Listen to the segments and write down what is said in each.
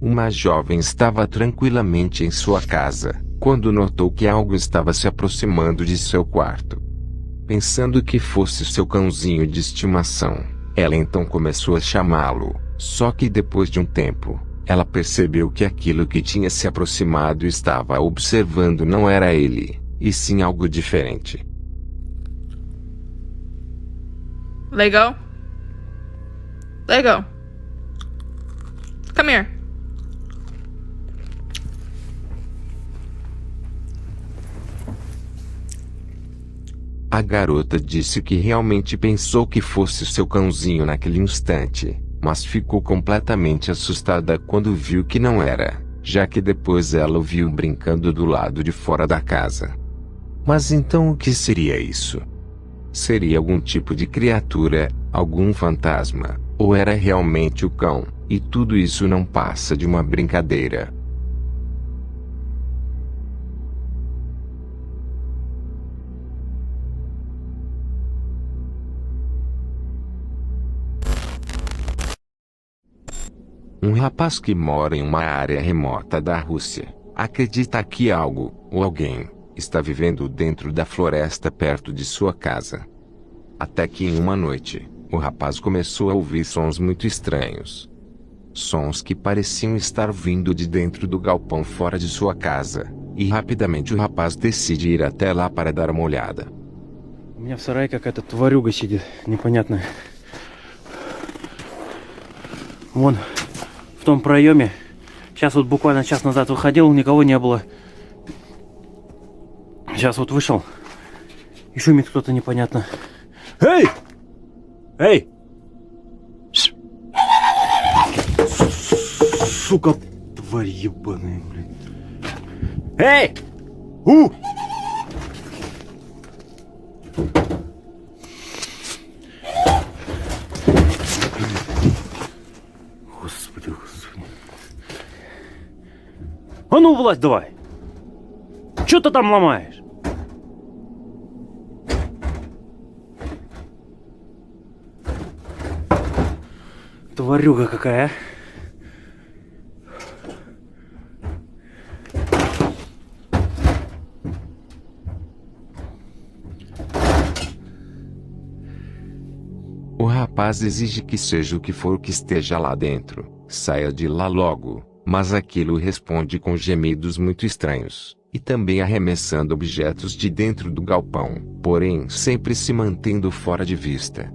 Uma jovem estava tranquilamente em sua casa, quando notou que algo estava se aproximando de seu quarto. Pensando que fosse seu cãozinho de estimação, ela então começou a chamá-lo, só que depois de um tempo, ela percebeu que aquilo que tinha se aproximado e estava observando não era ele, e sim algo diferente. Lego. Lego. Come here. A garota disse que realmente pensou que fosse seu cãozinho naquele instante, mas ficou completamente assustada quando viu que não era, já que depois ela o viu brincando do lado de fora da casa. Mas então o que seria isso? Seria algum tipo de criatura, algum fantasma, ou era realmente o cão, e tudo isso não passa de uma brincadeira? Um rapaz que mora em uma área remota da Rússia acredita que algo, ou alguém, está vivendo dentro da floresta perto de sua casa. Até que em uma noite, o rapaz começou a ouvir sons muito estranhos. Sons que pareciam estar vindo de dentro do galpão fora de sua casa, e rapidamente o rapaz decide ir até lá para dar uma olhada. У меня в сарае какая-то тварюга сидит, непонятная. Вон, в том проеме. Сейчас вот буквально час назад выходил, никого не было. Сейчас вот вышел. И шумит кто-то непонятно. Эй! Эй! Сука, тварь ебаная, блин. Эй! Господи, господи. А ну, влазь давай! Чё ты там ломаешь? Тварюга какая, а? O rapaz exige que seja o que for que esteja lá dentro, saia de lá logo, mas aquilo responde com gemidos muito estranhos, e também arremessando objetos de dentro do galpão, porém sempre se mantendo fora de vista.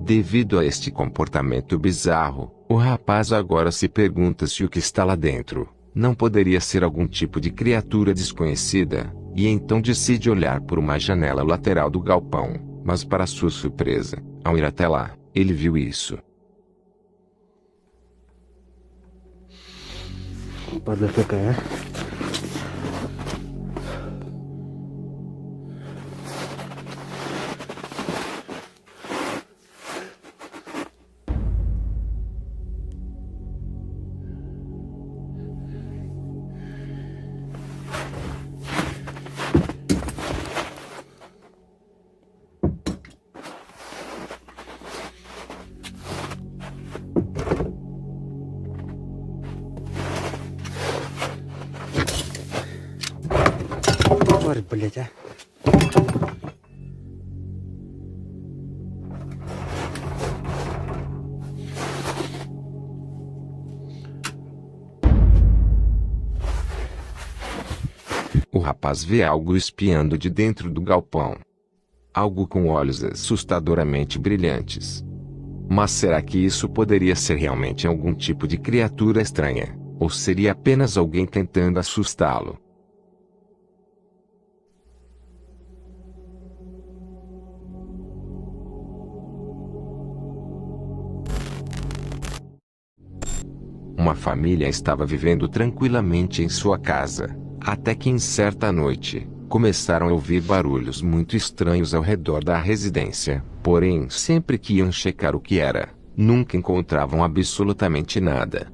Devido a este comportamento bizarro, o rapaz agora se pergunta se o que está lá dentro não poderia ser algum tipo de criatura desconhecida, e então decide olhar por uma janela lateral do galpão, mas para sua surpresa, ao ir até lá, ele viu isso. Падла какая, а? Тварь, блять, а? O rapaz vê algo espiando de dentro do galpão. Algo com olhos assustadoramente brilhantes. Mas será que isso poderia ser realmente algum tipo de criatura estranha? Ou seria apenas alguém tentando assustá-lo? Uma família estava vivendo tranquilamente em sua casa, até que em certa noite, começaram a ouvir barulhos muito estranhos ao redor da residência, porém sempre que iam checar o que era, nunca encontravam absolutamente nada.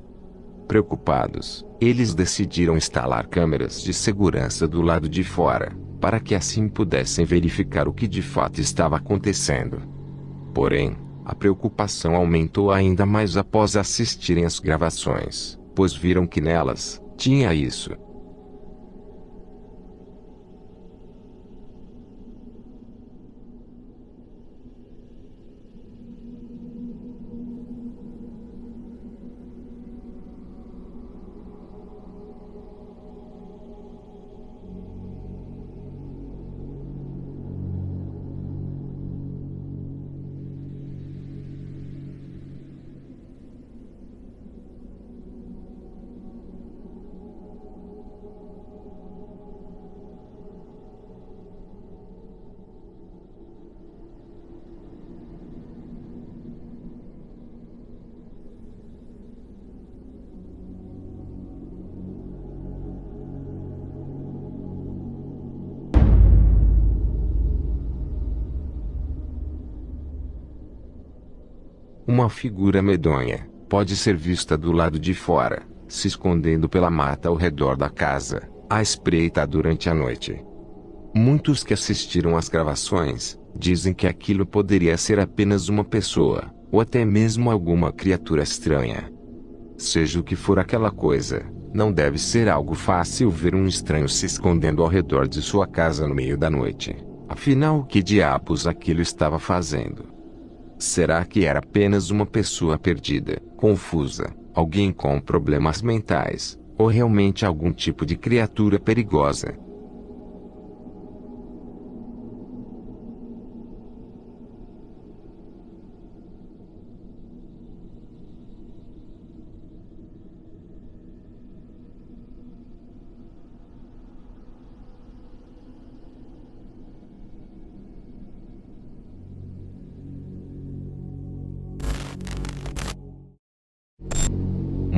Preocupados, eles decidiram instalar câmeras de segurança do lado de fora, para que assim pudessem verificar o que de fato estava acontecendo. Porém, a preocupação aumentou ainda mais após assistirem às gravações, pois viram que nelas tinha isso. Uma figura medonha pode ser vista do lado de fora, se escondendo pela mata ao redor da casa, à espreita durante a noite. Muitos que assistiram às gravações dizem que aquilo poderia ser apenas uma pessoa, ou até mesmo alguma criatura estranha. Seja o que for aquela coisa, não deve ser algo fácil ver um estranho se escondendo ao redor de sua casa no meio da noite. Afinal, que diabos aquilo estava fazendo? Será que era apenas uma pessoa perdida, confusa, alguém com problemas mentais, ou realmente algum tipo de criatura perigosa?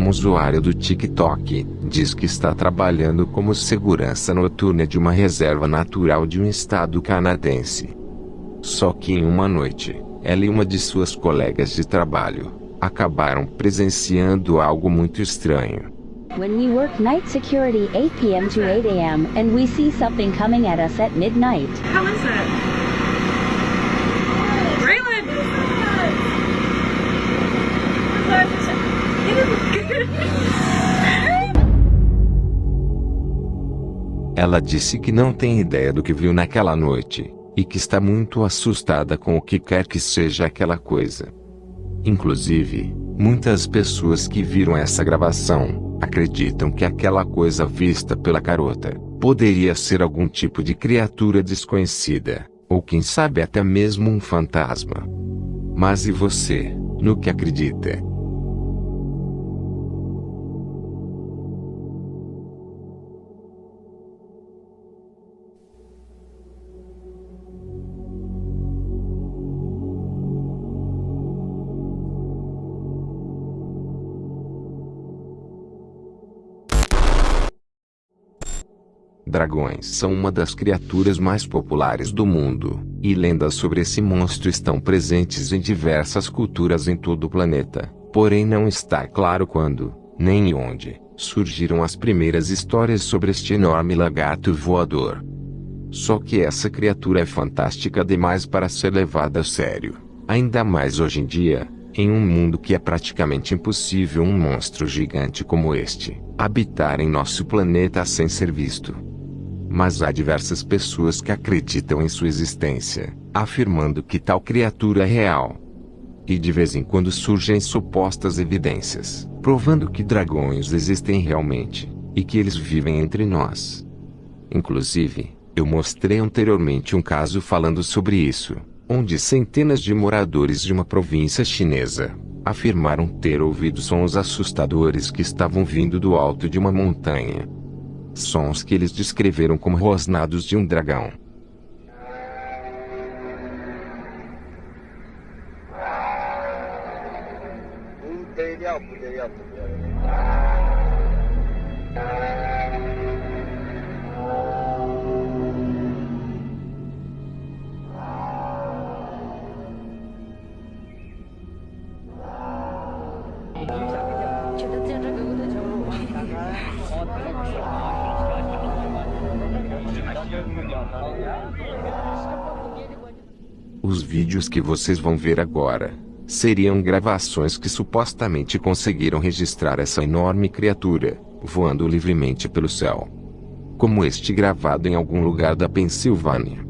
Um usuário do TikTok diz que está trabalhando como segurança noturna de uma reserva natural de um estado canadense. Só que em uma noite, ela e uma de suas colegas de trabalho acabaram presenciando algo muito estranho. When we work night security 8 p.m. to 8 a.m. and we see something coming at us at midnight. How is that? Raylan! Ela disse que não tem ideia do que viu naquela noite, e que está muito assustada com o que quer que seja aquela coisa. Inclusive, muitas pessoas que viram essa gravação acreditam que aquela coisa vista pela garota poderia ser algum tipo de criatura desconhecida, ou quem sabe até mesmo um fantasma. Mas e você, no que acredita? Dragões são uma das criaturas mais populares do mundo, e lendas sobre esse monstro estão presentes em diversas culturas em todo o planeta. Porém não está claro quando, nem onde, surgiram as primeiras histórias sobre este enorme lagarto voador. Só que essa criatura é fantástica demais para ser levada a sério. Ainda mais hoje em dia, em um mundo que é praticamente impossível um monstro gigante como este habitar em nosso planeta sem ser visto. Mas há diversas pessoas que acreditam em sua existência, afirmando que tal criatura é real. E de vez em quando surgem supostas evidências, provando que dragões existem realmente, e que eles vivem entre nós. Inclusive, eu mostrei anteriormente um caso falando sobre isso, onde centenas de moradores de uma província chinesa afirmaram ter ouvido sons assustadores que estavam vindo do alto de uma montanha. Sons que eles descreveram como rosnados de um dragão. Os vídeos que vocês vão ver agora Seriam gravações que supostamente conseguiram registrar essa enorme criatura, voando livremente pelo céu. Como este gravado em algum lugar da Pensilvânia.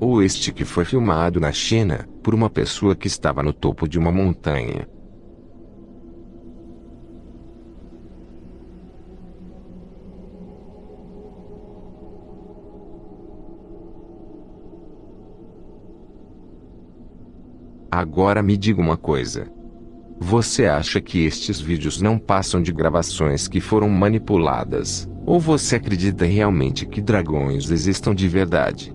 Ou este que foi filmado na China, por uma pessoa que estava no topo de uma montanha. Agora me diga uma coisa. Você acha que estes vídeos não passam de gravações que foram manipuladas? Ou você acredita realmente que dragões existam de verdade?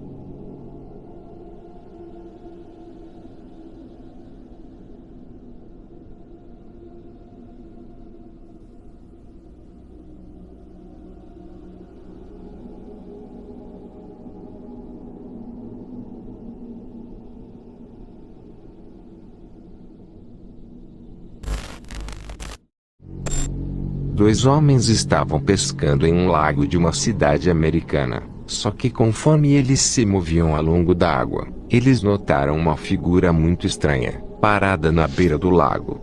Dois homens estavam pescando em um lago de uma cidade americana. Só que conforme eles se moviam ao longo da água, eles notaram uma figura muito estranha, parada na beira do lago.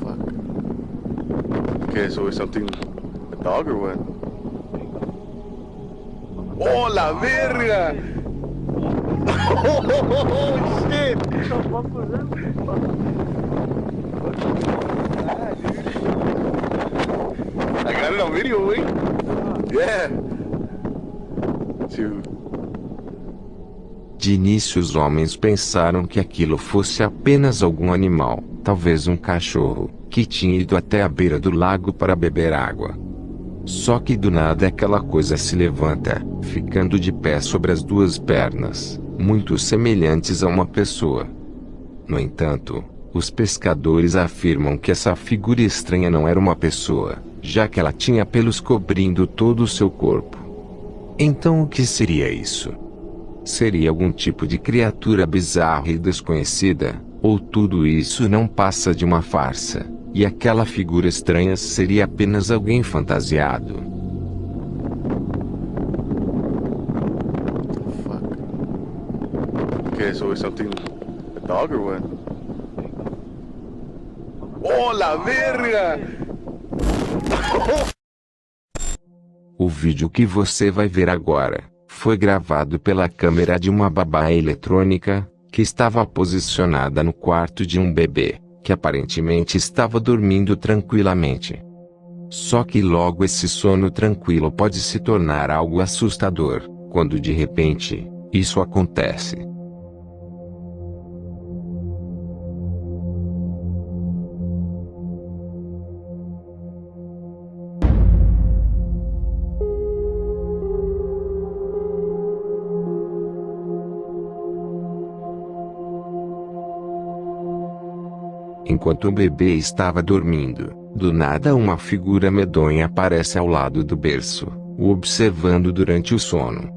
Fuck. Okay, so it's something, a dog or what? Oh, la verga! Oh shit! I got it on video, wait. Yeah. Dude. De início os homens pensaram que aquilo fosse apenas algum animal, talvez um cachorro, que tinha ido até a beira do lago para beber água. Só que do nada aquela coisa se levanta, ficando de pé sobre as duas pernas, muito semelhantes a uma pessoa. No entanto, os pescadores afirmam que essa figura estranha não era uma pessoa, já que ela tinha pelos cobrindo todo o seu corpo. Então o que seria isso? Seria algum tipo de criatura bizarra e desconhecida, ou tudo isso não passa de uma farsa, e aquela figura estranha seria apenas alguém fantasiado? Okay, so it's something, a dog or what? Oh, la verga! O vídeo que você vai ver agora foi gravado pela câmera de uma babá eletrônica que estava posicionada no quarto de um bebê que aparentemente estava dormindo tranquilamente. Só que logo esse sono tranquilo pode se tornar algo assustador quando de repente isso acontece. Enquanto o bebê estava dormindo, do nada uma figura medonha aparece ao lado do berço, o observando durante o sono.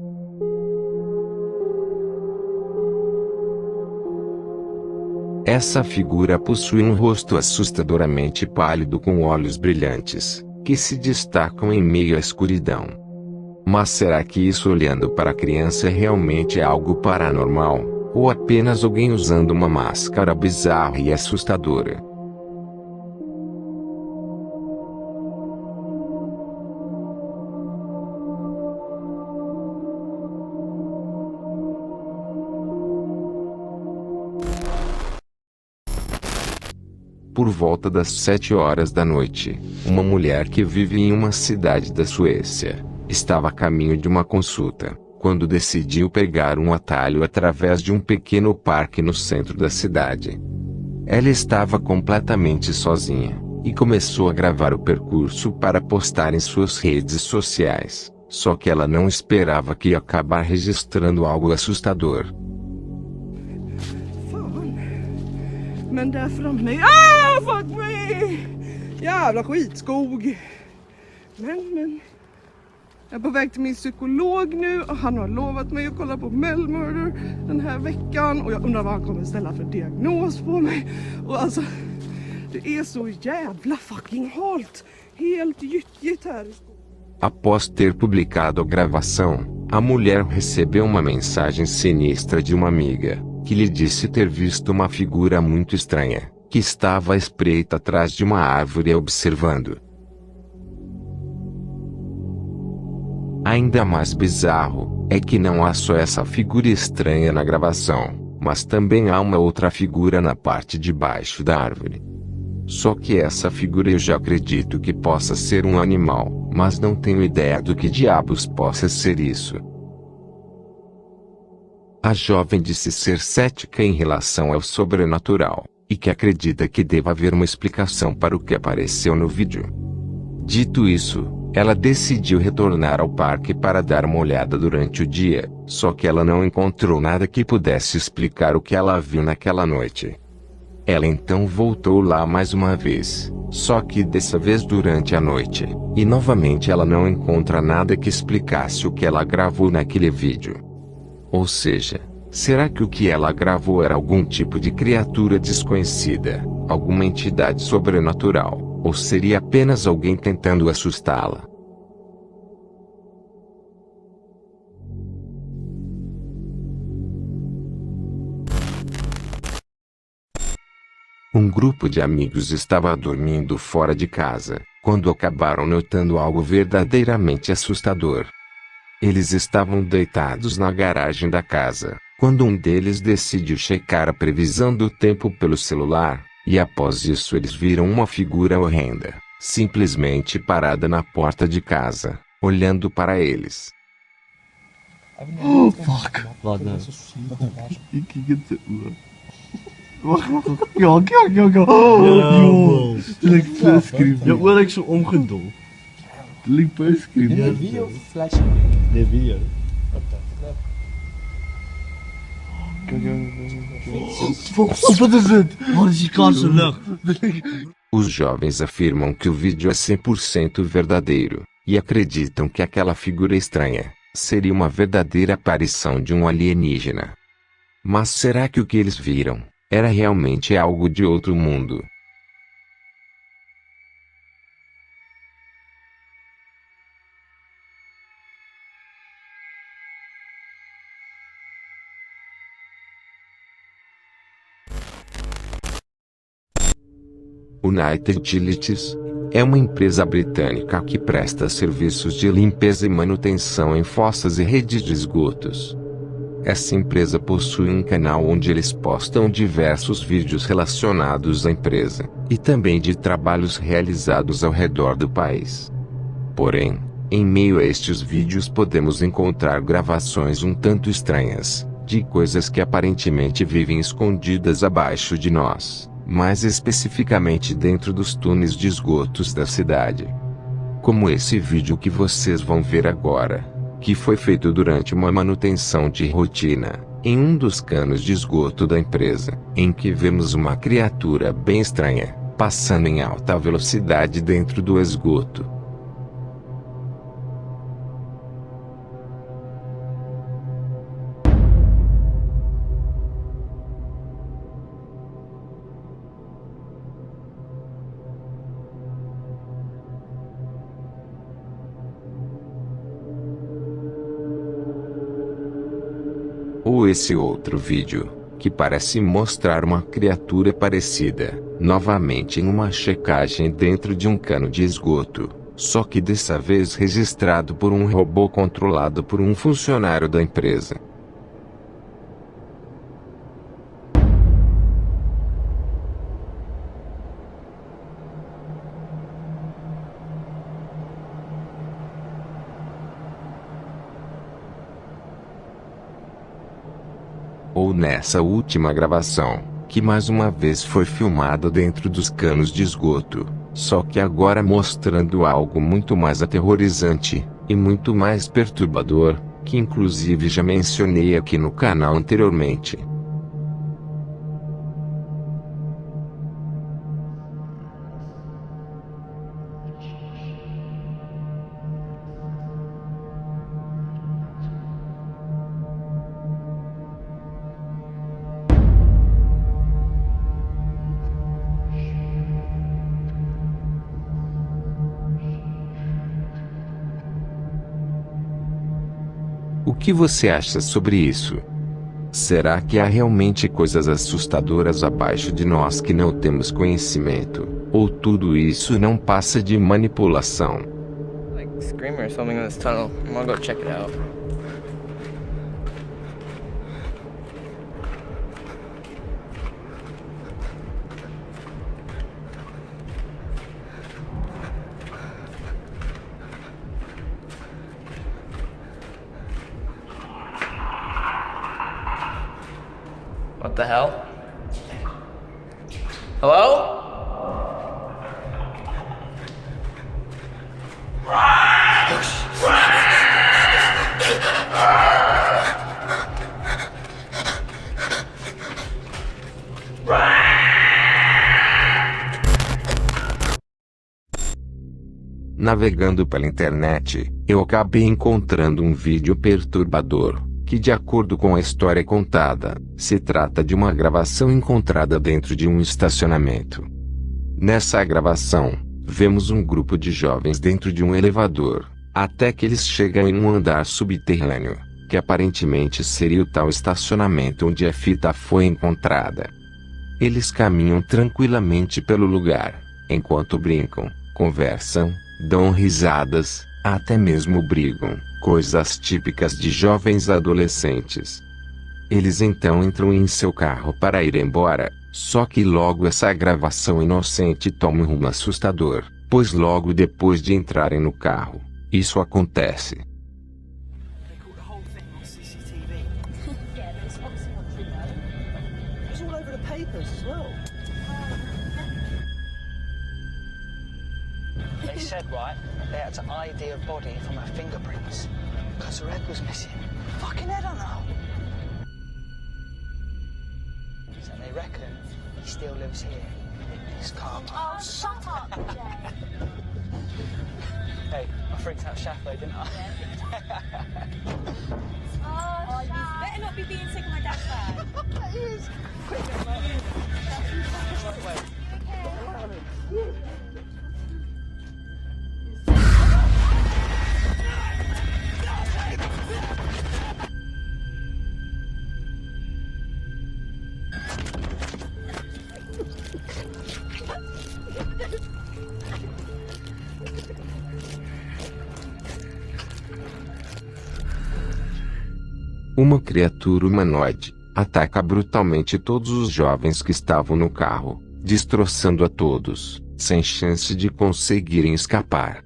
Essa figura possui um rosto assustadoramente pálido com olhos brilhantes, que se destacam em meio à escuridão. Mas será que isso olhando para a criança realmente é algo paranormal? Ou apenas alguém usando uma máscara bizarra e assustadora? Por volta das 7 horas da noite, uma mulher que vive em uma cidade da Suécia estava a caminho de uma consulta, quando decidiu pegar um atalho através de um pequeno parque no centro da cidade. Ela estava completamente sozinha, e começou a gravar o percurso para postar em suas redes sociais, Só que ela não esperava que ia acabar registrando algo assustador. Fan. Men där framme... fuck me! Jävla skitskog. Men... Jag är på väg till min psykolog nu och han har lovat mig att kolla på Mel Murder den här veckan. Och jag undrar vad han kommer ställa för diagnos på mig. Och alltså, det är så jävla fucking halt. Helt gyttjigt här. Após ter publicado a gravação, a mulher recebeu uma mensagem sinistra de uma amiga, que lhe disse ter visto uma figura muito estranha, que estava à espreita atrás de uma árvore observando. Ainda mais bizarro, é que não há só essa figura estranha na gravação, mas também há uma outra figura na parte de baixo da árvore. Só que essa figura eu já acredito que possa ser um animal, mas não tenho ideia do que diabos possa ser isso. A jovem disse ser cética em relação ao sobrenatural, e que acredita que deva haver uma explicação para o que apareceu no vídeo. Dito isso, ela decidiu retornar ao parque para dar uma olhada durante o dia, só que ela não encontrou nada que pudesse explicar o que ela viu naquela noite. Ela então voltou lá mais uma vez, só que dessa vez durante a noite, e novamente ela não encontra nada que explicasse o que ela gravou naquele vídeo. Ou seja, será que o que ela gravou era algum tipo de criatura desconhecida, alguma entidade sobrenatural? Ou seria apenas alguém tentando assustá-la? Um grupo de amigos estava dormindo fora de casa, quando acabaram notando algo verdadeiramente assustador. Eles estavam deitados na garagem da casa, quando um deles decidiu checar a previsão do tempo pelo celular. E após isso eles viram uma figura horrenda, simplesmente parada na porta de casa, olhando para eles. Oh, fuck! Ладно. Lijkt flashscreen. Ja, hoe ik zo omgedold. Lijkt flashscreen. Det vi och Flash. Det vi gör. Wat is het? Wat is die kans lucht? Os jovens afirmam que o vídeo é 100% verdadeiro, e acreditam que aquela figura estranha seria uma verdadeira aparição de um alienígena. Mas será que o que eles viram era realmente algo de outro mundo? United Utilities é uma empresa britânica que presta serviços de limpeza e manutenção em fossas e redes de esgotos. Essa empresa possui um canal onde eles postam diversos vídeos relacionados à empresa, e também de trabalhos realizados ao redor do país. Porém, em meio a estes vídeos podemos encontrar gravações um tanto estranhas, de coisas que aparentemente vivem escondidas abaixo de nós, mais especificamente dentro dos túneis de esgotos da cidade. Como esse vídeo que vocês vão ver agora, que foi feito durante uma manutenção de rotina, em um dos canos de esgoto da empresa, em que vemos uma criatura bem estranha, passando em alta velocidade dentro do esgoto. Ou esse outro vídeo, que parece mostrar uma criatura parecida, novamente em uma checagem dentro de um cano de esgoto, só que dessa vez registrado por um robô controlado por um funcionário da empresa. Ou nessa última gravação, que mais uma vez foi filmada dentro dos canos de esgoto, só que agora mostrando algo muito mais aterrorizante, e muito mais perturbador, que inclusive já mencionei aqui no canal anteriormente. O que você acha sobre isso? Será que há realmente coisas assustadoras abaixo de nós que não temos conhecimento? Ou tudo isso não passa de manipulação? Like screamer or something in this tunnel. I'm gonna go check it out. What the hell? Hello? Navegando pela internet, eu acabei encontrando um vídeo perturbador, que de acordo com a história contada, se trata de uma gravação encontrada dentro de um estacionamento. Nessa gravação, vemos um grupo de jovens dentro de um elevador, até que eles chegam em um andar subterrâneo, que aparentemente seria o tal estacionamento onde a fita foi encontrada. Eles caminham tranquilamente pelo lugar, enquanto brincam, conversam, dão risadas, até mesmo brigam, coisas típicas de jovens adolescentes. Eles então entram em seu carro para ir embora, só que logo essa gravação inocente toma um rumo assustador, pois logo depois de entrarem no carro, isso acontece. They said, right, they had to ID a body from her fingerprints, because her head was missing. Fucking head on her! So they reckon he still lives here, in this car park. Oh, shut up, Jay. Hey, I freaked out Shafo, didn't I? Oh, you better not be being sick of my dad's bag. That is. Quick, Uma criatura humanoide ataca brutalmente todos os jovens que estavam no carro, destroçando a todos, sem chance de conseguirem escapar.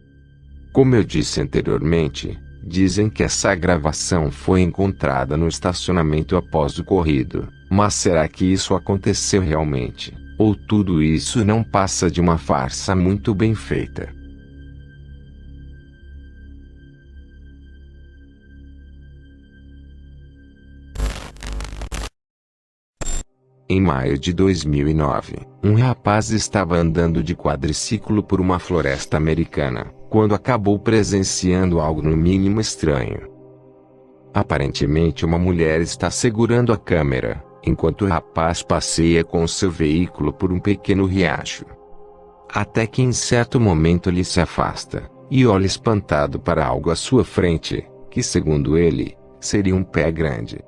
Como eu disse anteriormente, dizem que essa gravação foi encontrada no estacionamento após o ocorrido, mas será que isso aconteceu realmente? Ou tudo isso não passa de uma farsa muito bem feita? Em maio de 2009, um rapaz estava andando de quadriciclo por uma floresta americana, quando acabou presenciando algo no mínimo estranho. Aparentemente uma mulher está segurando a câmera, enquanto o rapaz passeia com seu veículo por um pequeno riacho. Até que em certo momento ele se afasta, e olha espantado para algo à sua frente, que segundo ele, seria um pé grande.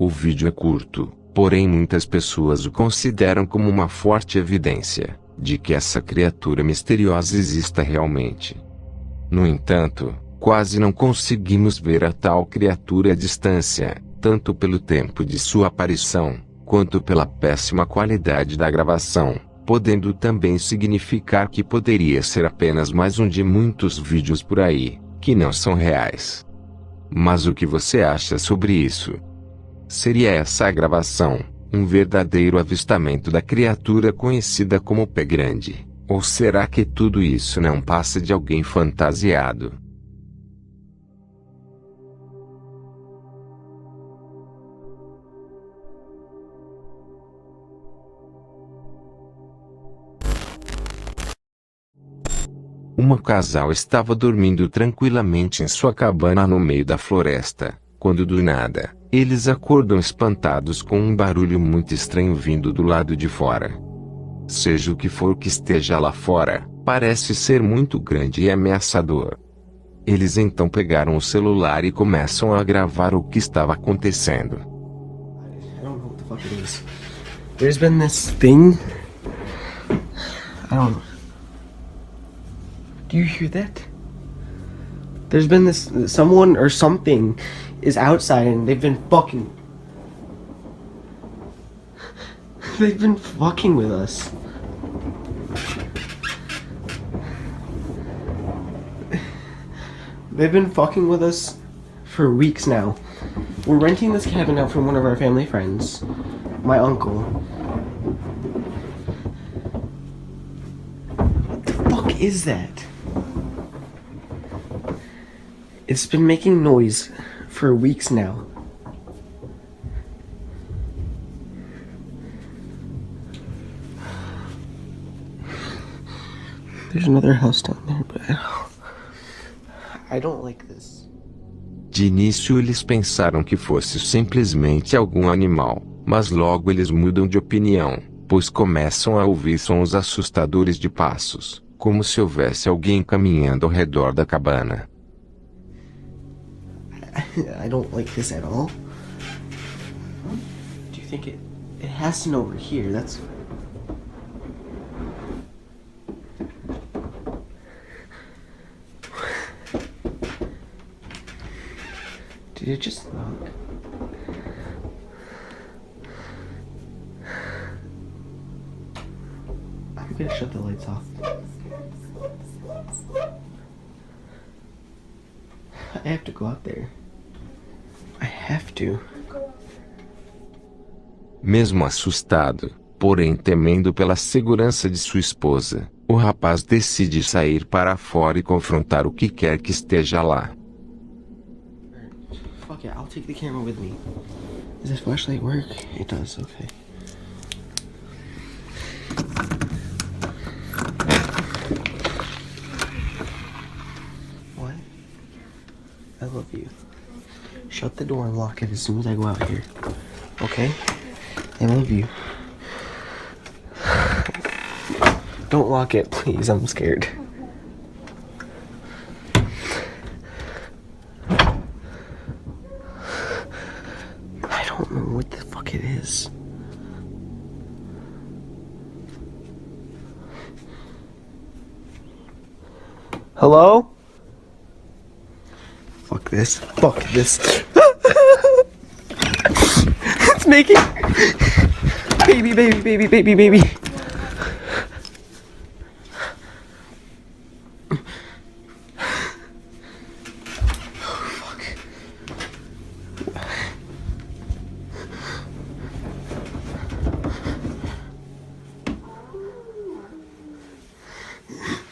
O vídeo é curto, porém muitas pessoas o consideram como uma forte evidência de que essa criatura misteriosa exista realmente. No entanto, quase não conseguimos ver a tal criatura à distância, tanto pelo tempo de sua aparição, quanto pela péssima qualidade da gravação, podendo também significar que poderia ser apenas mais um de muitos vídeos por aí, que não são reais. Mas o que você acha sobre isso? Seria essa a gravação, um verdadeiro avistamento da criatura conhecida como Pé Grande? Ou será que tudo isso não passa de alguém fantasiado? Um casal estava dormindo tranquilamente em sua cabana no meio da floresta, quando do nada, eles acordam espantados com um barulho muito estranho vindo do lado de fora. Seja o que for que esteja lá fora, parece ser muito grande e ameaçador. Eles então pegaram o celular e começam a gravar o que estava acontecendo. I don't know what the fuck it is. There's been this thing. I don't know. Do you hear that? There's been this, someone or something is outside and they've been fucking. They've been fucking with us. They've been fucking with us for weeks now. We're renting this cabin out from one of our family friends, my uncle. What the fuck is that? It's been making noise for weeks now. There's another house down there, but I don't like this. De início eles pensaram que fosse simplesmente algum animal, mas logo eles mudam de opinião, pois começam a ouvir sons assustadores de passos, como se houvesse alguém caminhando ao redor da cabana. I don't like this at all. Do you think it has to know we're here? That's. Did it just knock? I'm gonna shut the lights off. I have to go out there. I have to. Mesmo assustado, porém temendo pela segurança de sua esposa, o rapaz decide sair para fora e confrontar o que quer que esteja lá. Fuck it, I'll take the camera with me. Does this flashlight work? It does, okay. What? I love you. Shut the door and lock it as soon as I go out here. Okay? I love you. Don't lock it, please. I'm scared. I don't know what the fuck it is. Hello? Fuck this. Fuck this. It's making... Baby, baby, baby, baby, baby.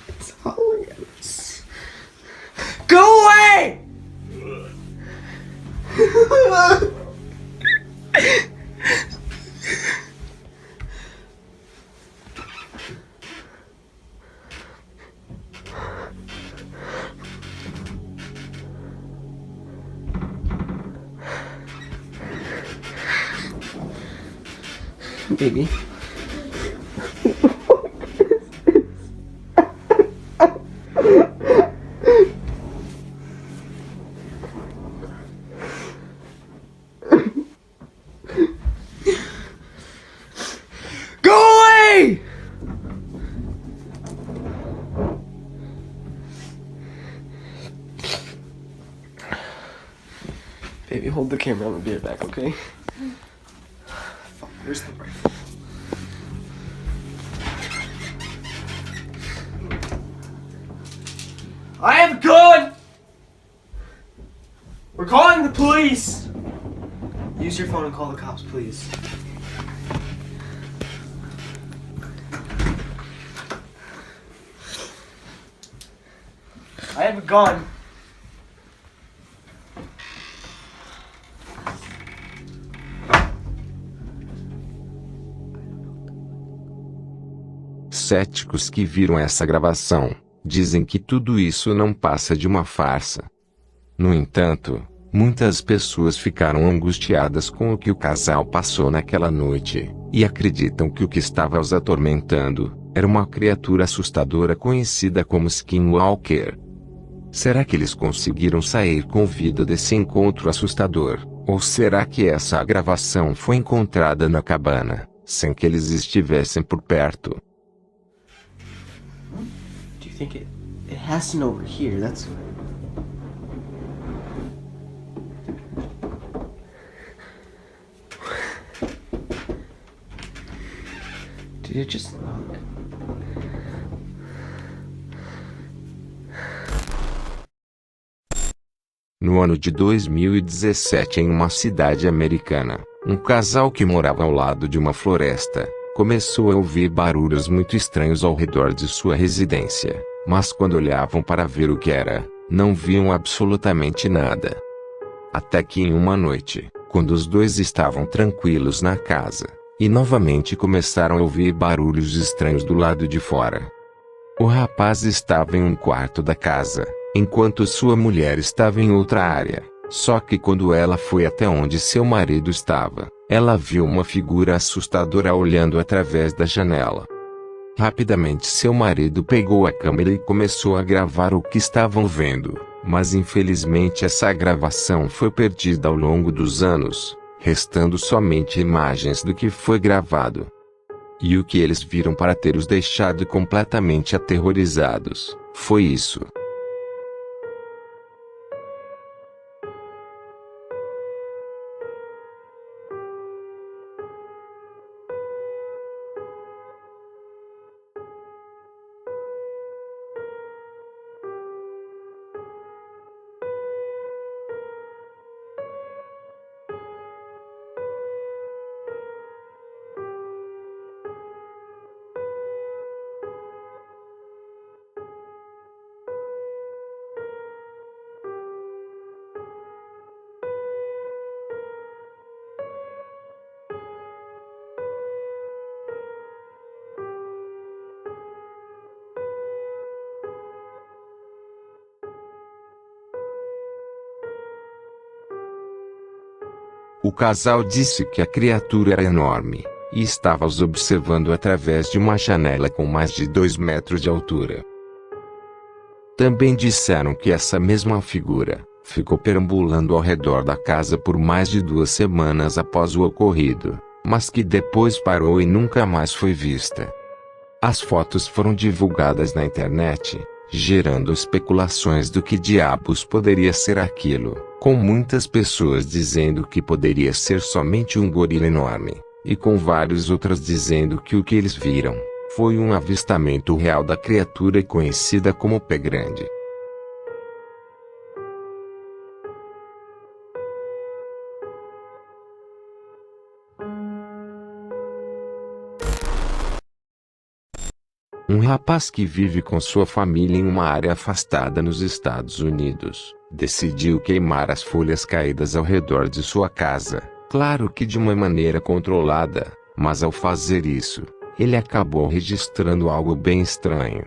It's hollering at us. Go away! Baby. Go away! Baby, hold the camera. I'm gonna be right back, okay? Fuck, where's the rifle? I have a gun! We're calling the police! Use your phone and call the cops, please. I have a gun. Céticos que viram essa gravação dizem que tudo isso não passa de uma farsa. No entanto, muitas pessoas ficaram angustiadas com o que o casal passou naquela noite, e acreditam que o que estava os atormentando era uma criatura assustadora conhecida como Skinwalker. Será que eles conseguiram sair com vida desse encontro assustador? Ou será que essa gravação foi encontrada na cabana, sem que eles estivessem por perto? Do you think it has to know we're here? That's... Did it just knock? No ano de 2017, em uma cidade americana, um casal que morava ao lado de uma floresta começou a ouvir barulhos muito estranhos ao redor de sua residência, mas quando olhavam para ver o que era, não viam absolutamente nada. Até que em uma noite, quando os dois estavam tranquilos na casa, e novamente começaram a ouvir barulhos estranhos do lado de fora. O rapaz estava em um quarto da casa, enquanto sua mulher estava em outra área. Só que quando ela foi até onde seu marido estava, ela viu uma figura assustadora olhando através da janela. Rapidamente seu marido pegou a câmera e começou a gravar o que estavam vendo, mas infelizmente essa gravação foi perdida ao longo dos anos, restando somente imagens do que foi gravado. E o que eles viram para ter os deixado completamente aterrorizados foi isso. O casal disse que a criatura era enorme, e estava os observando através de uma janela com mais de 2 metros de altura. Também disseram que essa mesma figura ficou perambulando ao redor da casa por mais de 2 semanas após o ocorrido, mas que depois parou e nunca mais foi vista. As fotos foram divulgadas na internet, gerando especulações do que diabos poderia ser aquilo, com muitas pessoas dizendo que poderia ser somente um gorila enorme, e com vários outros dizendo que o que eles viram foi um avistamento real da criatura conhecida como Pé Grande. Um rapaz que vive com sua família em uma área afastada nos Estados Unidos decidiu queimar as folhas caídas ao redor de sua casa, claro que de uma maneira controlada, mas ao fazer isso, ele acabou registrando algo bem estranho.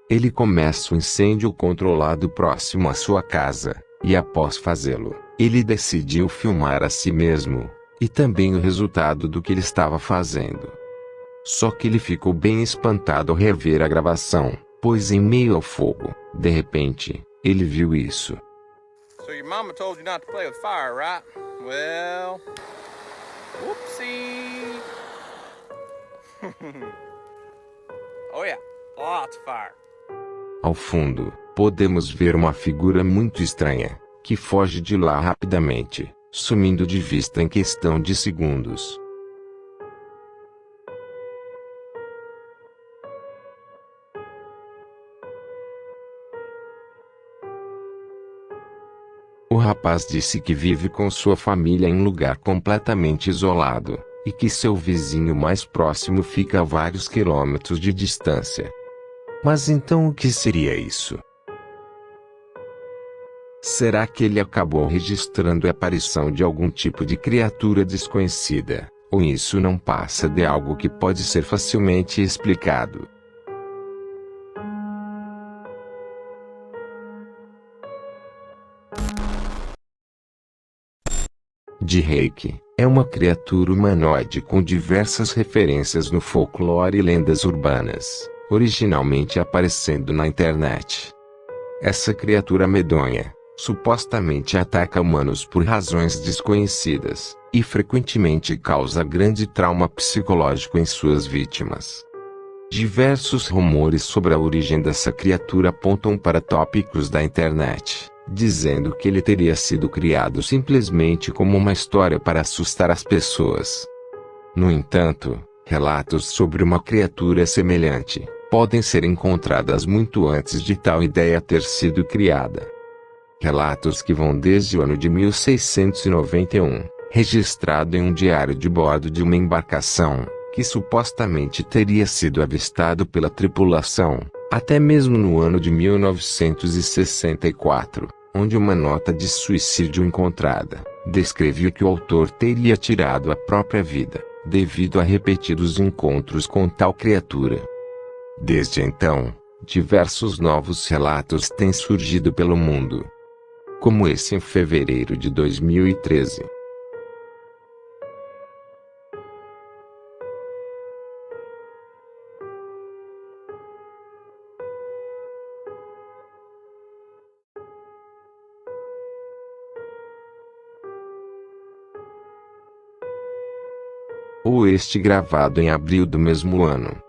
Ele começa um incêndio controlado próximo à sua casa, e após fazê-lo, ele decidiu filmar a si mesmo, e também o resultado do que ele estava fazendo. Só que ele ficou bem espantado ao rever a gravação, pois em meio ao fogo, de repente, ele viu isso. So your mama told you not to play with fire, right? Well, whoopsie. Oh yeah, lots of fire. Ao fundo, podemos ver uma figura muito estranha, que foge de lá rapidamente, sumindo de vista em questão de segundos. O rapaz disse que vive com sua família em um lugar completamente isolado, e que seu vizinho mais próximo fica a vários quilômetros de distância. Mas então o que seria isso? Será que ele acabou registrando a aparição de algum tipo de criatura desconhecida, ou isso não passa de algo que pode ser facilmente explicado? Drake é uma criatura humanoide com diversas referências no folclore e lendas urbanas, originalmente aparecendo na internet. Essa criatura medonha supostamente ataca humanos por razões desconhecidas, e frequentemente causa grande trauma psicológico em suas vítimas. Diversos rumores sobre a origem dessa criatura apontam para tópicos da internet, dizendo que ele teria sido criado simplesmente como uma história para assustar as pessoas. No entanto, relatos sobre uma criatura semelhante podem ser encontradas muito antes de tal ideia ter sido criada. Relatos que vão desde o ano de 1691, registrado em um diário de bordo de uma embarcação, que supostamente teria sido avistado pela tripulação, até mesmo no ano de 1964, onde uma nota de suicídio encontrada descrevia que o autor teria tirado a própria vida, devido a repetidos encontros com tal criatura. Desde então, diversos novos relatos têm surgido pelo mundo, como esse em fevereiro de 2013. Ou este gravado em abril do mesmo ano.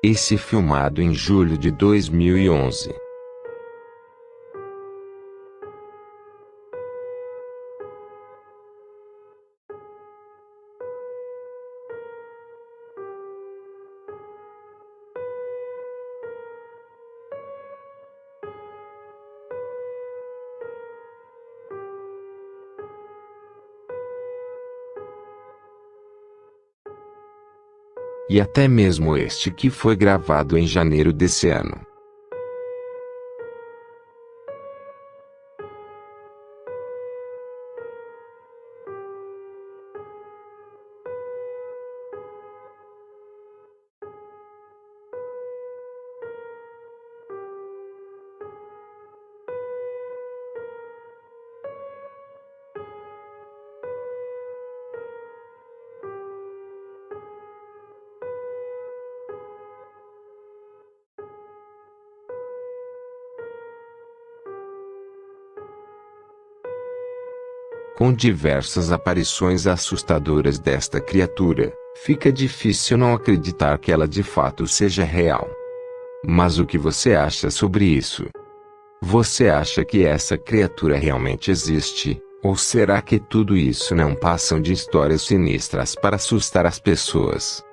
Esse filmado em julho de 2011. E até mesmo este que foi gravado em janeiro desse ano. Com diversas aparições assustadoras desta criatura, fica difícil não acreditar que ela de fato seja real. Mas o que você acha sobre isso? Você acha que essa criatura realmente existe, ou será que tudo isso não passam de histórias sinistras para assustar as pessoas?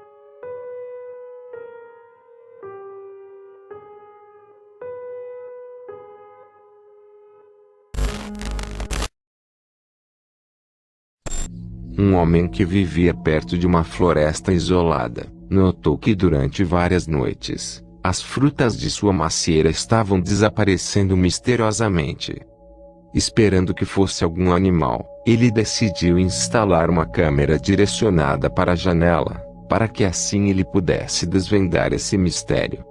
Um homem que vivia perto de uma floresta isolada, notou que durante várias noites, as frutas de sua macieira estavam desaparecendo misteriosamente. Esperando que fosse algum animal, ele decidiu instalar uma câmera direcionada para a janela, para que assim ele pudesse desvendar esse mistério.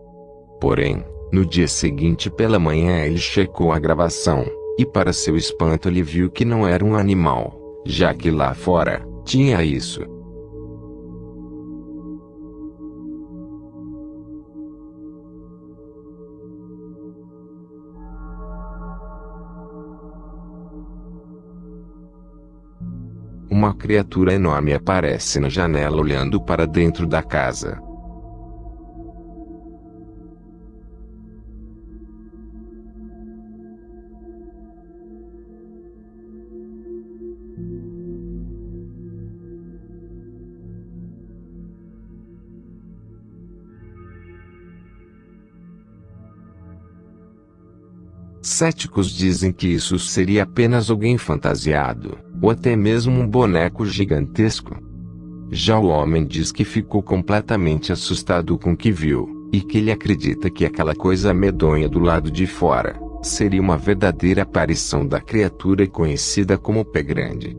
Porém, no dia seguinte pela manhã ele checou a gravação, e para seu espanto ele viu que não era um animal, já que lá fora, tinha isso. uma criatura enorme aparece na janela olhando para dentro da casa. Céticos dizem que isso seria apenas alguém fantasiado, ou até mesmo um boneco gigantesco. Já o homem diz que ficou completamente assustado com o que viu, e que ele acredita que aquela coisa medonha do lado de fora seria uma verdadeira aparição da criatura conhecida como Pé Grande.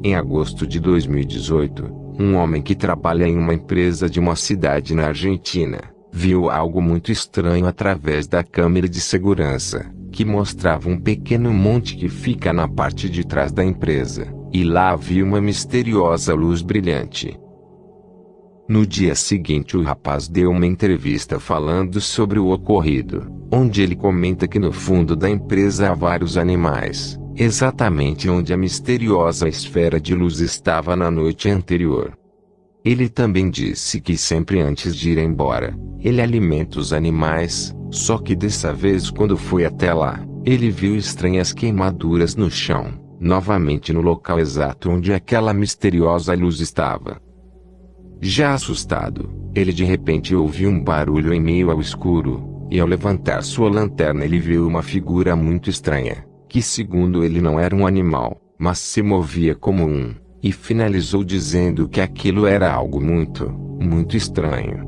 Em agosto de 2018, um homem que trabalha em uma empresa de uma cidade na Argentina, viu algo muito estranho através da câmera de segurança, que mostrava um pequeno monte que fica na parte de trás da empresa, e lá havia uma misteriosa luz brilhante. No dia seguinte o rapaz deu uma entrevista falando sobre o ocorrido, onde ele comenta que no fundo da empresa há vários animais, exatamente onde a misteriosa esfera de luz estava na noite anterior. Ele também disse que sempre antes de ir embora, ele alimenta os animais, só que dessa vez quando foi até lá, ele viu estranhas queimaduras no chão, novamente no local exato onde aquela misteriosa luz estava. Já assustado, ele de repente ouviu um barulho em meio ao escuro, e ao levantar sua lanterna ele viu uma figura muito estranha, que segundo ele não era um animal, mas se movia como um, e finalizou dizendo que aquilo era algo muito estranho.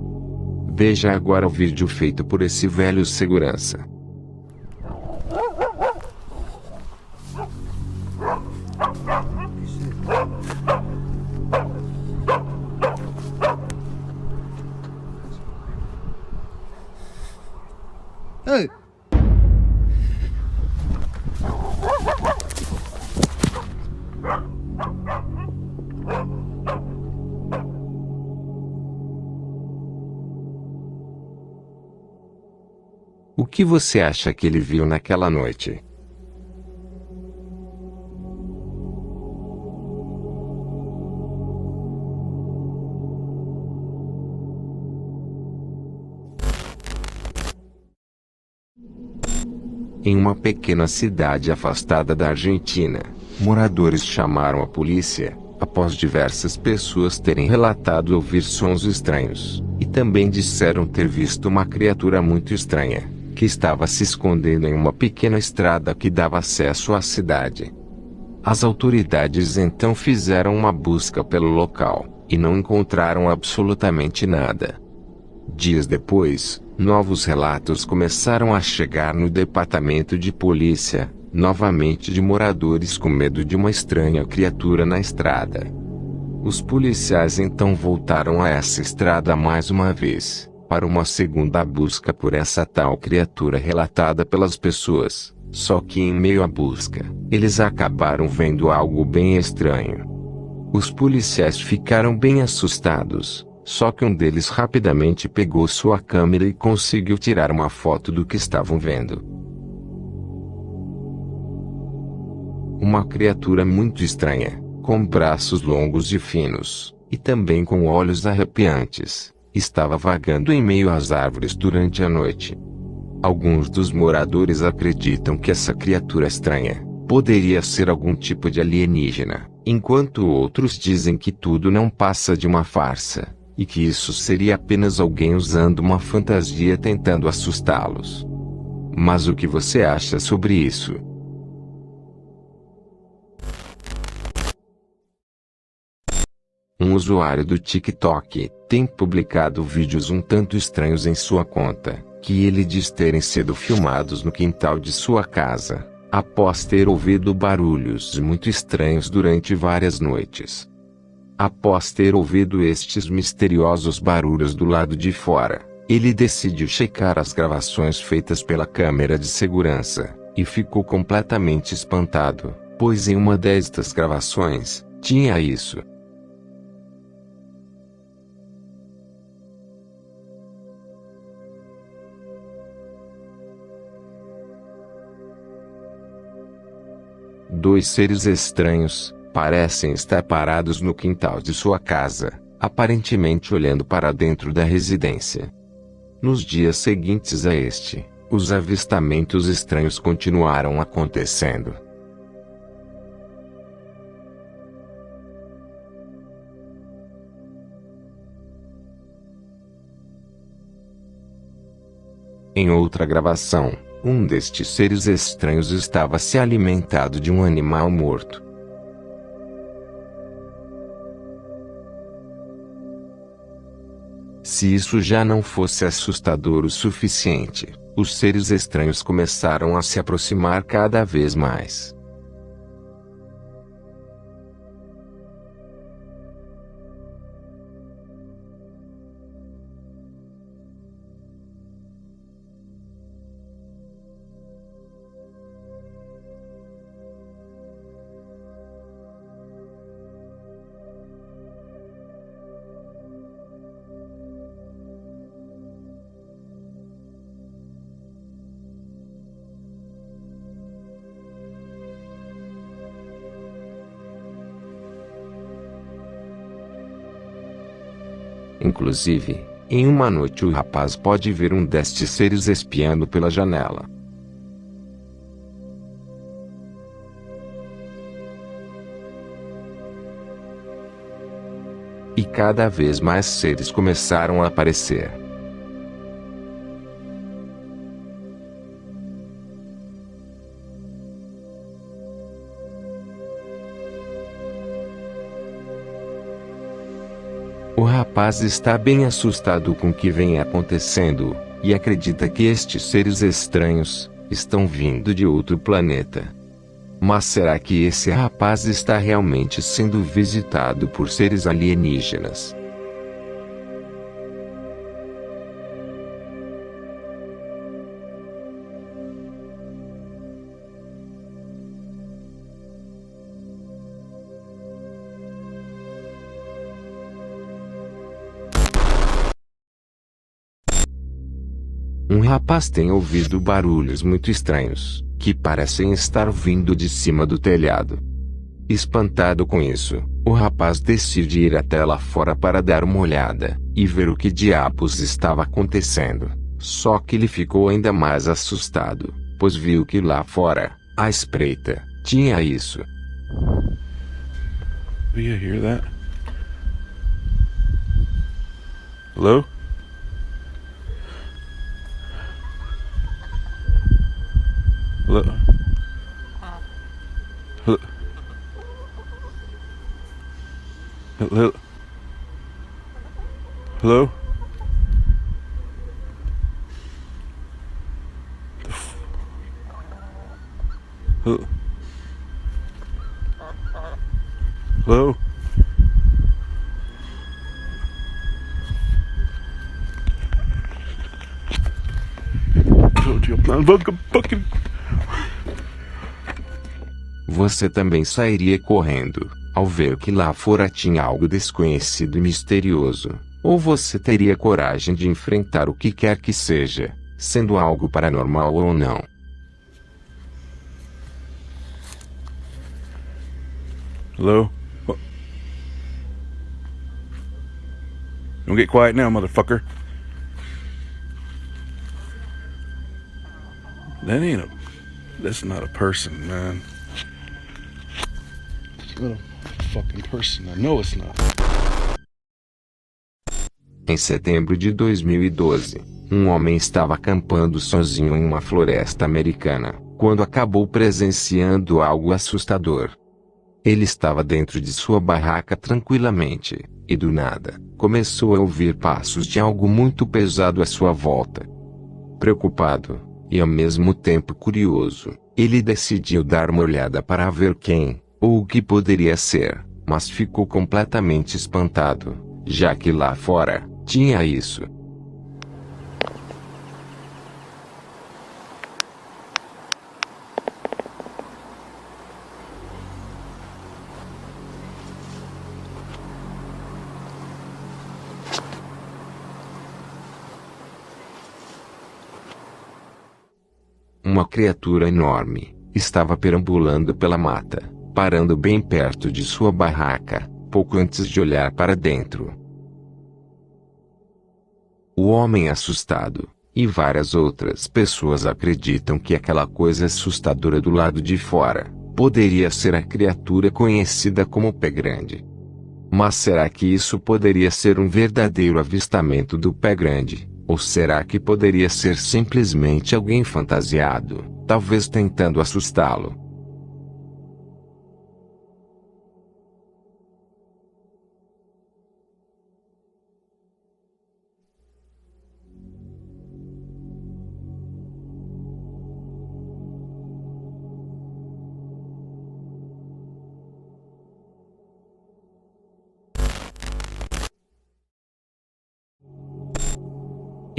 Veja agora o vídeo feito por esse velho segurança. Hey! O que você acha que ele viu naquela noite? Em uma pequena cidade afastada da Argentina, moradores chamaram a polícia, após diversas pessoas terem relatado ouvir sons estranhos, e também disseram ter visto uma criatura muito estranha, que estava se escondendo em uma pequena estrada que dava acesso à cidade. As autoridades então fizeram uma busca pelo local, e não encontraram absolutamente nada. Dias depois, novos relatos começaram a chegar no departamento de polícia, novamente de moradores com medo de uma estranha criatura na estrada. Os policiais então voltaram a essa estrada mais uma vez, para uma segunda busca por essa tal criatura relatada pelas pessoas, só que em meio à busca, eles acabaram vendo algo bem estranho. Os policiais ficaram bem assustados, só que um deles rapidamente pegou sua câmera e conseguiu tirar uma foto do que estavam vendo. Uma criatura muito estranha, com braços longos e finos, e também com olhos arrepiantes, estava vagando em meio às árvores durante a noite. Alguns dos moradores acreditam que essa criatura estranha poderia ser algum tipo de alienígena, enquanto outros dizem que tudo não passa de uma farsa, e que isso seria apenas alguém usando uma fantasia tentando assustá-los. Mas o que você acha sobre isso? Um usuário do TikTok tem publicado vídeos um tanto estranhos em sua conta, que ele diz terem sido filmados no quintal de sua casa, após ter ouvido barulhos muito estranhos durante várias noites. Após ter ouvido estes misteriosos barulhos do lado de fora, ele decidiu checar as gravações feitas pela câmera de segurança, e ficou completamente espantado, pois em uma destas gravações, tinha isso. Dois seres estranhos parecem estar parados no quintal de sua casa, aparentemente olhando para dentro da residência. Nos dias seguintes a este, os avistamentos estranhos continuaram acontecendo. Em outra gravação, um destes seres estranhos estava se alimentando de um animal morto. Se isso já não fosse assustador o suficiente, os seres estranhos começaram a se aproximar cada vez mais. Inclusive, em uma noite o rapaz pode ver um destes seres espiando pela janela. E cada vez mais seres começaram a aparecer. O rapaz está bem assustado com o que vem acontecendo, e acredita que estes seres estranhos estão vindo de outro planeta. Mas será que esse rapaz está realmente sendo visitado por seres alienígenas? Um rapaz tem ouvido barulhos muito estranhos, que parecem estar vindo de cima do telhado. Espantado com isso, o rapaz decide ir até lá fora para dar uma olhada, e ver o que diabos estava acontecendo. Só que ele ficou ainda mais assustado, pois viu que lá fora, à espreita, tinha isso. Do you hear that? Hello? Hello? Hello? Hello? Hello? Hello? Hello? Told you I'm not fucking. Você também sairia correndo, ao ver que lá fora tinha algo desconhecido e misterioso, ou você teria coragem de enfrentar o que quer que seja, sendo algo paranormal ou não? Hello? Don't get quiet now, motherfucker. That's not a person, man. It's not a fucking person. I know it's not. Em setembro de 2012, um homem estava acampando sozinho em uma floresta americana, quando acabou presenciando algo assustador. Ele estava dentro de sua barraca tranquilamente, e do nada, começou a ouvir passos de algo muito pesado à sua volta. Preocupado, e ao mesmo tempo curioso, ele decidiu dar uma olhada para ver quem, ou o que poderia ser, mas ficou completamente espantado, já que lá fora, tinha isso. Uma criatura enorme estava perambulando pela mata, parando bem perto de sua barraca, pouco antes de olhar para dentro. O homem assustado, e várias outras pessoas acreditam que aquela coisa assustadora do lado de fora poderia ser a criatura conhecida como Pé Grande. Mas será que isso poderia ser um verdadeiro avistamento do Pé Grande? Ou será que poderia ser simplesmente alguém fantasiado, talvez tentando assustá-lo?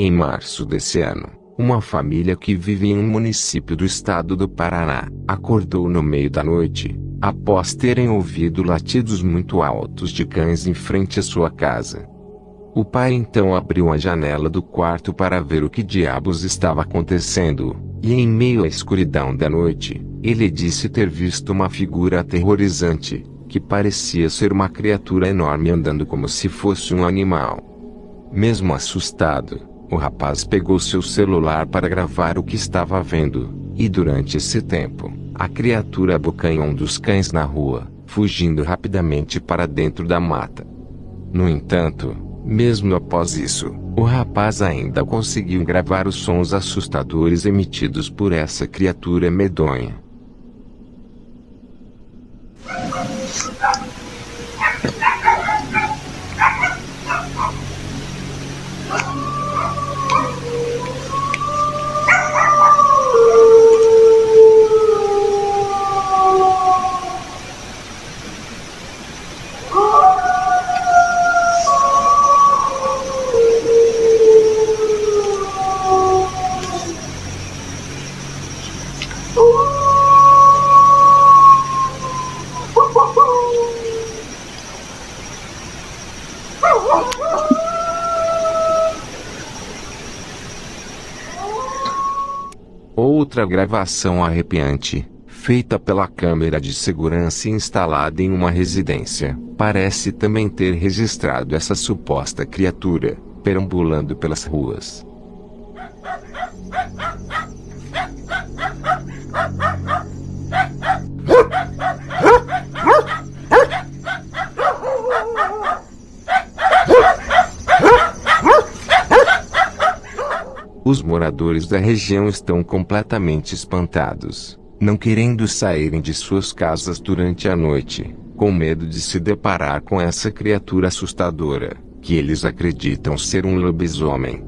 Em março desse ano, uma família que vive em um município do estado do Paraná acordou no meio da noite, após terem ouvido latidos muito altos de cães em frente à sua casa. O pai então abriu a janela do quarto para ver o que diabos estava acontecendo, e em meio à escuridão da noite, ele disse ter visto uma figura aterrorizante, que parecia ser uma criatura enorme andando como se fosse um animal. Mesmo assustado, o rapaz pegou seu celular para gravar o que estava vendo, e durante esse tempo, a criatura abocanhou um dos cães na rua, fugindo rapidamente para dentro da mata. No entanto, mesmo após isso, o rapaz ainda conseguiu gravar os sons assustadores emitidos por essa criatura medonha. Outra gravação arrepiante, feita pela câmera de segurança instalada em uma residência, parece também ter registrado essa suposta criatura, perambulando pelas ruas. Os moradores da região estão completamente espantados, não querendo saírem de suas casas durante a noite, com medo de se deparar com essa criatura assustadora, que eles acreditam ser um lobisomem.